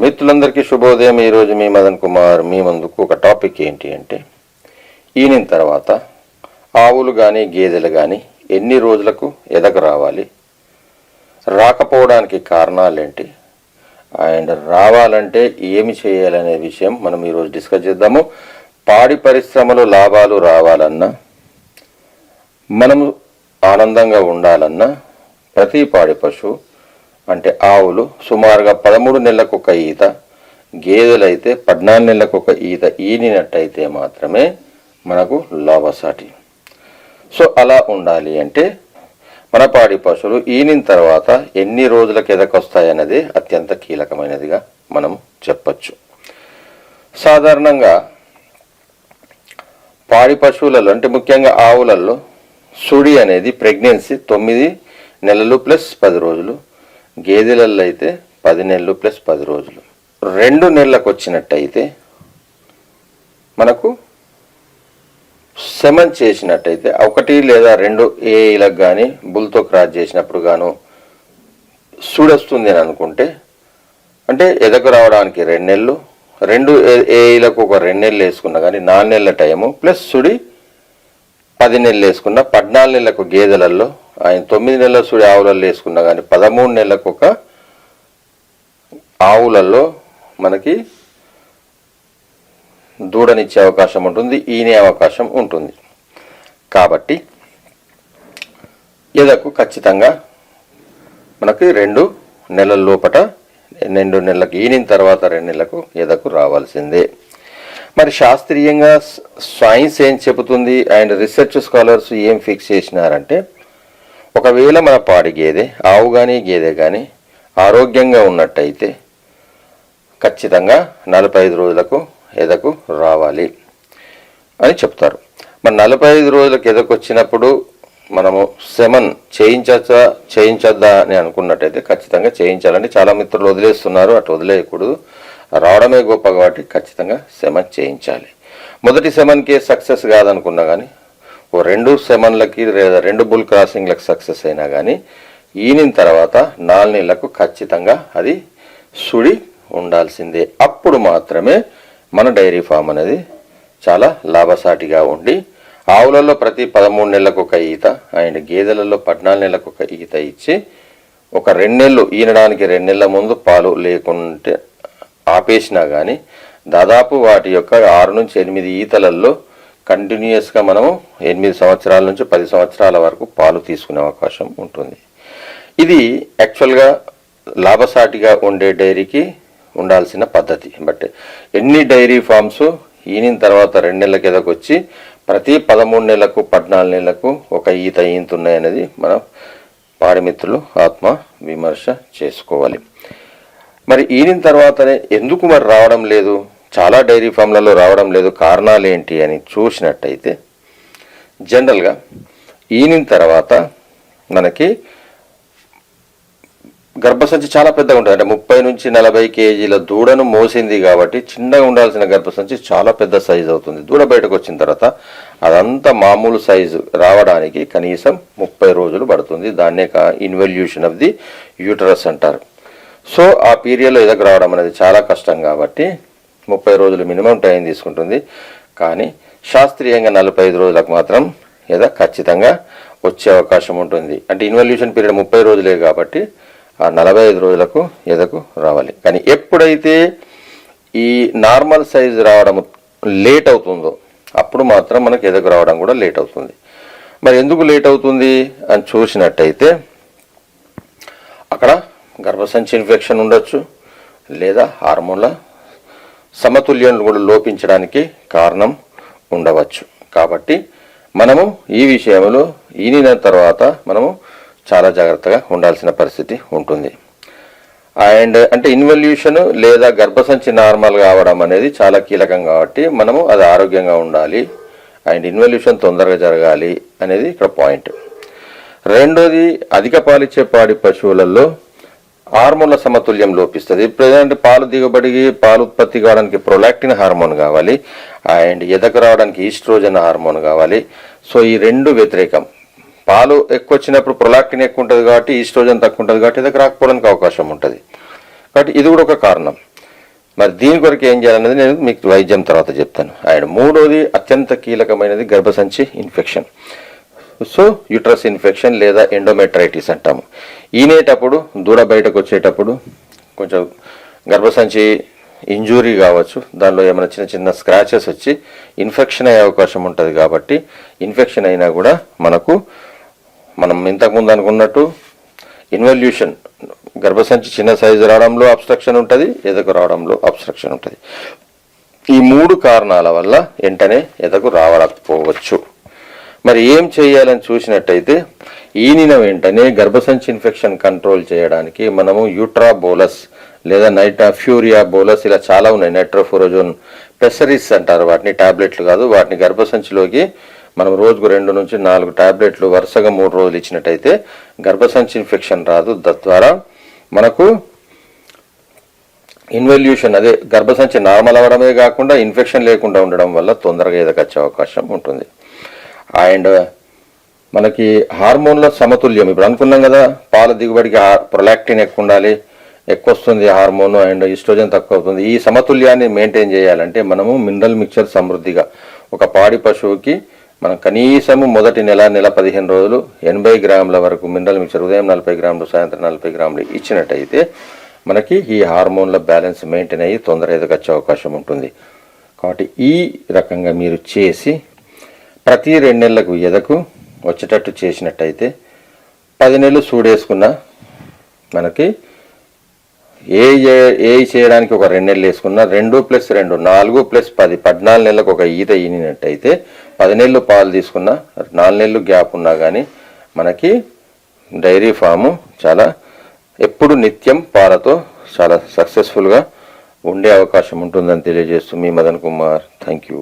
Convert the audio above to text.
మిత్రులందరికీ శుభోదయం. ఈరోజు మీ మదన్ కుమార్ మీ ముందుకు ఒక టాపిక్ ఏంటి అంటే, ఈనిన తర్వాత ఆవులు కానీ గేదెలు కానీ ఎన్ని రోజులకు ఎదకు రావాలి, రాకపోవడానికి కారణాలేంటి, అండ్ రావాలంటే ఏమి చేయాలనే విషయం మనం ఈరోజు డిస్కస్ చేద్దాము. పాడి పరిశ్రమలో లాభాలు రావాలన్నా, మనము ఆనందంగా ఉండాలన్నా ప్రతి పాడి పశువు అంటే ఆవులు సుమారుగా 13 నెలలకు ఒక ఈత, గేదెలు అయితే 14 నెలలకు ఒక ఈత ఈనినట్టయితే మాత్రమే మనకు లాభసాటి. సో అలా ఉండాలి అంటే మన పాడి పశువులు ఈనిన తర్వాత ఎన్ని రోజులకు ఎదకొస్తాయన్నది అత్యంత కీలకమైనదిగా మనం చెప్పచ్చు. సాధారణంగా పాడి పశువులలో అంటే ముఖ్యంగా ఆవులలో సుడి అనేది ప్రెగ్నెన్సీ 9 నెలలు ప్లస్ 10 రోజులు, గేదెలలో అయితే 10 నెలలు ప్లస్ 10 రోజులు. 2 నెలలకు వచ్చినట్టయితే మనకు సెమన్ చేసినట్టయితే 1 లేదా 2 ఏలకు కానీ బుల్తో క్రాస్ చేసినప్పుడు గాను సుడొస్తుంది అని అనుకుంటే, అంటే ఎదకు రావడానికి 2 నెలలు, 2 ఏలకు ఒక 2 నెలలు వేసుకున్నా కానీ 4 నెలల టైము ప్లస్ సుడి 10 నెలలు వేసుకున్న 14 నెలలకు గేదెలలో, ఆయన 9 నెలల సుడి ఆవులలో వేసుకున్నా కానీ 13 నెలలకు ఒక ఆవులలో మనకి దూడనిచ్చే అవకాశం ఉంటుంది, ఈనే అవకాశం ఉంటుంది. కాబట్టి ఎదకు ఖచ్చితంగా మనకి 2 నెలల లోపట 2 నెలలకు ఈనిన తర్వాత 2 నెలలకు ఎదకు రావాల్సిందే. మరి శాస్త్రీయంగా సైన్స్ ఏం చెబుతుంది అండ్ రీసెర్చ్ స్కాలర్స్ ఏం ఫిక్స్ చేసినారంటే, ఒకవేళ మన పాడి గేదె ఆవు కానీ గేదె కానీ ఆరోగ్యంగా ఉన్నట్టయితే ఖచ్చితంగా 45 రోజులకు ఎదకు రావాలి అని చెప్తారు. మరి 45 రోజులకు ఎదకు వచ్చినప్పుడు మనము సెమన్ చేయించద్దా అని అనుకున్నట్టయితే ఖచ్చితంగా చేయించాలండి. చాలా మిత్రులు వదిలేస్తున్నారు, అటు వదిలేయకూడదు. రావడమే గొప్ప కాబట్టి ఖచ్చితంగా సెమన్ చేయించాలి. మొదటి సెమన్కే సక్సెస్ కాదనుకున్నా కానీ ఓ 2 సెమన్లకి లేదా 2 బుల్ క్రాసింగ్లకు సక్సెస్ అయినా కానీ ఈనిన తర్వాత 4 నెలలకు ఖచ్చితంగా అది సుడి ఉండాల్సిందే. అప్పుడు మాత్రమే మన డైరీ ఫామ్ అనేది చాలా లాభసాటిగా ఉండి, ఆవులలో ప్రతి 13 నెలలకు ఒక ఈత అండ్ గేదెలలో 14 నెలలకు ఒక ఈత ఇచ్చి ఒక 2 నెలలు ఈనడానికి 2 నెలల ముందు పాలు లేకుంటే ఆపేసినా కానీ దాదాపు వాటి యొక్క 6 నుంచి 8 ఈతలలో కంటిన్యూస్గా మనము 8 సంవత్సరాల నుంచి 10 సంవత్సరాల వరకు పాలు తీసుకునే అవకాశం ఉంటుంది. ఇది యాక్చువల్గా లాభసాటిగా ఉండే డైరీకి ఉండాల్సిన పద్ధతి. బట్ ఎన్ని డైరీ ఫామ్స్ ఈనిన తర్వాత 2 నెలలకు ఎదకొచ్చి ప్రతి 13 నెలలకు 14 నెలలకు ఒక ఈత ఈనుతున్నాయనేది మన పాడిమిత్రులు ఆత్మ విమర్శ చేసుకోవాలి. మరి ఈనిన తర్వాతనే ఎందుకు మరి రావడం లేదు, చాలా డైరీ ఫామ్లలో రావడం లేదు, కారణాలు ఏంటి అని చూసినట్టయితే, జనరల్గా ఈనిన తర్వాత మనకి గర్భసంచి చాలా పెద్దగా ఉంటుంది. అంటే 30 నుంచి 40 కేజీల దూడను మోసింది కాబట్టి చిన్నగా ఉండాల్సిన గర్భసంచి చాలా పెద్ద సైజు అవుతుంది. దూడ బయటకు వచ్చిన తర్వాత అదంతా మామూలు సైజు రావడానికి కనీసం 30 రోజులు పడుతుంది. దాన్నే ఇన్వల్యూషన్ ఆఫ్ ది యూటరస్ అంటారు. సో ఆ పీరియడ్లో ఎదకు రావడం అనేది చాలా కష్టం కాబట్టి 30 రోజులు మినిమం టైం తీసుకుంటుంది. కానీ శాస్త్రీయంగా 45 రోజులకు మాత్రం ఎద ఖచ్చితంగా వచ్చే అవకాశం ఉంటుంది. అంటే ఇన్వల్యూషన్ పీరియడ్ 30 రోజులే కాబట్టి ఆ 45 రోజులకు ఎదకు రావాలి. కానీ ఎప్పుడైతే ఈ నార్మల్ సైజు రావడం లేట్ అవుతుందో అప్పుడు మాత్రం మనకు ఎదకు రావడం కూడా లేట్ అవుతుంది. మరి ఎందుకు లేట్ అవుతుంది అని చూసినట్టయితే, అక్కడ గర్భసంచి ఇన్ఫెక్షన్ ఉండొచ్చు, లేదా హార్మోన్ల సమతుల్యం కూడా లోపించడానికి కారణం ఉండవచ్చు. కాబట్టి మనము ఈ విషయంలో ఈనిన తర్వాత మనము చాలా జాగ్రత్తగా ఉండాల్సిన పరిస్థితి ఉంటుంది. అండ్ అంటే ఇన్వల్యూషన్ లేదా గర్భసంచి నార్మల్ కావడం అనేది చాలా కీలకం కాబట్టి మనము అది ఆరోగ్యంగా ఉండాలి అండ్ ఇన్వల్యూషన్ తొందరగా జరగాలి అనేది ఇక్కడ పాయింట్. రెండోది, అధిక పాలిచ్చే పాడి పశువులలో హార్మోన్ల సమతుల్యం లోపిస్తుంది. ప్రజెంట్ పాలు దిగుబడికి పాలు ఉత్పత్తి కావడానికి ప్రొలాక్టిన్ హార్మోన్ కావాలి అండ్ ఎదకు రావడానికి ఈస్ట్రోజన్ హార్మోన్ కావాలి. సో ఈ 2 వ్యతిరేకం. పాలు ఎక్కువ వచ్చినప్పుడు ప్రొలాక్టిన్ ఎక్కువ ఉంటుంది కాబట్టి ఈస్ట్రోజన్ తక్కువ ఉంటుంది కాబట్టి ఎదకు రాకపోవడానికి అవకాశం ఉంటుంది. కాబట్టి ఇది కూడా ఒక కారణం. మరి దీని కొరకు ఏం చేయాలనేది నేను మీకు వైద్యం తర్వాత చెప్తాను. అండ్ మూడోది అత్యంత కీలకమైనది గర్భసంచి ఇన్ఫెక్షన్. సో యూట్రస్ ఇన్ఫెక్షన్ లేదా ఎండోమెట్రైటిస్ అంటాము. ఈనేటప్పుడు దూడ బయటకు వచ్చేటప్పుడు కొంచెం గర్భసంచి ఇంజూరీ కావచ్చు, దానిలో ఏమైనా చిన్న చిన్న స్క్రాచెస్ వచ్చి ఇన్ఫెక్షన్ అయ్యే అవకాశం ఉంటుంది. కాబట్టి ఇన్ఫెక్షన్ అయినా కూడా మనం ఇంతకుముందు అనుకున్నట్టు ఇన్వల్యూషన్, గర్భసంచి చిన్న సైజు రావడంలో అబ్స్ట్రక్షన్ ఉంటుంది, ఎదకు రావడంలో అబ్స్ట్రక్షన్ ఉంటుంది. ఈ 3 కారణాల వల్ల వెంటనే ఎదకు రావకపోవచ్చు. మరి ఏం చేయాలని చూసినట్టయితే ఈనిన వెంటనే గర్భసంచి ఇన్ఫెక్షన్ కంట్రోల్ చేయడానికి మనము యూట్రాబోలస్ లేదా నైట్రాఫ్యూరియా బోలస్ ఇలా చాలా ఉన్నాయి. నైట్రోఫురోజోన్ పెసరిస్ అంటారు వాటిని, టాబ్లెట్లు కాదు. వాటిని గర్భసంచిలోకి మనం రోజుకు 2 నుంచి 4 టాబ్లెట్లు వరుసగా 3 రోజులు ఇచ్చినట్టయితే గర్భసంచి ఇన్ఫెక్షన్ రాదు. తద్వారా మనకు ఇన్వల్యూషన్, అదే గర్భసంచి నార్మల్ అవ్వడమే కాకుండా ఇన్ఫెక్షన్ లేకుండా ఉండడం వల్ల తొందరగా ఎదకొచ్చే అవకాశం ఉంటుంది. అండ్ మనకి హార్మోన్ల సమతుల్యం, ఇప్పుడు అనుకున్నాం కదా, పాల దిగుబడికి ప్రొలాక్టిన్ ఎక్కువ ఉండాలి, ఎక్కువ వస్తుంది హార్మోన్, అండ్ ఈస్ట్రోజన్ తక్కువ అవుతుంది. ఈ సమతుల్యాన్ని మెయింటైన్ చేయాలంటే మనము మినరల్ మిక్చర్ సమృద్ధిగా ఒక పాడి పశువుకి మనం కనీసము మొదటి నెల 15 రోజులు 80 గ్రాముల వరకు మినరల్ మిక్చర్, ఉదయం 40 గ్రాములు, సాయంత్రం 40 గ్రాములు ఇచ్చినట్టయితే మనకి ఈ హార్మోన్ల బ్యాలెన్స్ మెయింటైన్ అయ్యి తొందరగా ఎదగొచ్చే అవకాశం ఉంటుంది. కాబట్టి ఈ రకంగా మీరు చేసి ప్రతి 2 నెలలకు ఎదకు వచ్చేటట్టు చేసినట్టయితే 10 నెలలు సూడేసుకున్న మనకి ఏ చేయడానికి ఒక 2 నెలలు వేసుకున్న 2 + 2 4 + 10 14 నెలలకు ఒక ఈత ఈనినట్టయితే 10 నెలలు పాలు తీసుకున్న 4 నెలలు గ్యాప్ ఉన్నా కానీ మనకి డైరీ ఫాము చాలా ఎప్పుడు నిత్యం పాలతో చాలా సక్సెస్ఫుల్గా ఉండే అవకాశం ఉంటుందని తెలియజేస్తూ మీ మదన్ కుమార్. Thank you.